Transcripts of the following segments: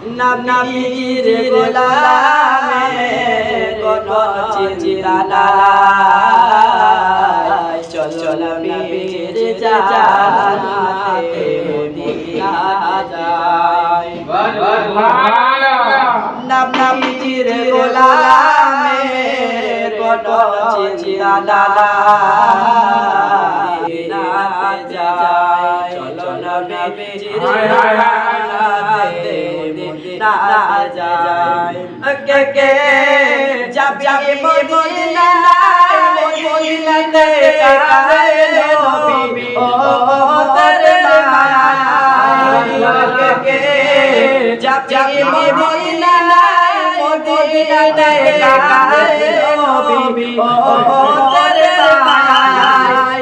নবীর গোলামে কোনো চিন্তা নাই চল নবীর জানাতে মদিনা যাই নবীর গোলামে কোনো চিন্তা নাই যাই চল নবীর জানাতে মদিনা যাই কে যাবি মদিনাতে কারে নবী ও তোর মায়া কে যাবি মদিনাতে কারে নবী ও তোর মায়া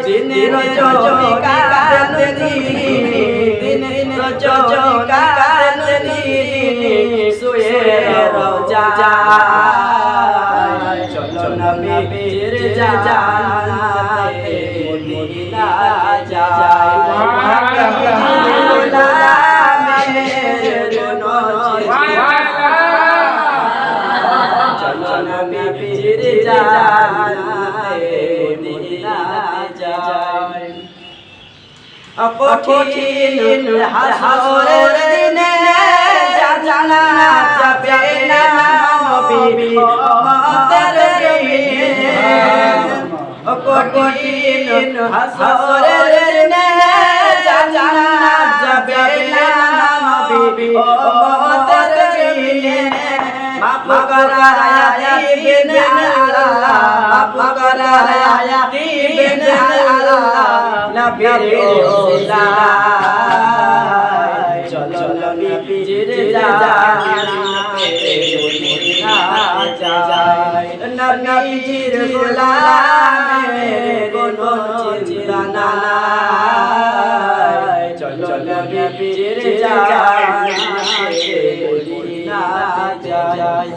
দিনের জমি কান্দনি দিনের জমি কান্দনি সুয়ে রোজা চলো নবীর জানাতে মদিনা যাই চলো নবীর জানাতে মদিনা যাই কঠিন হাসরের দিনে জানা যাবে না নবী উম্মতের জমিনে কঠিন হাসরের দিনে জানা যাবে না নবী উম্মতের জমিনে মাফ করায়া দিবেন আল্লাহ মাফ করায়া দিবেন আল্লাহ নবীর ওসিলায় চলো নবীর জানাতে মদিনা যাই নবীর গোলামে কোনো চিন্তা নাই চলো নবীর জানাতে মদিনা যাই।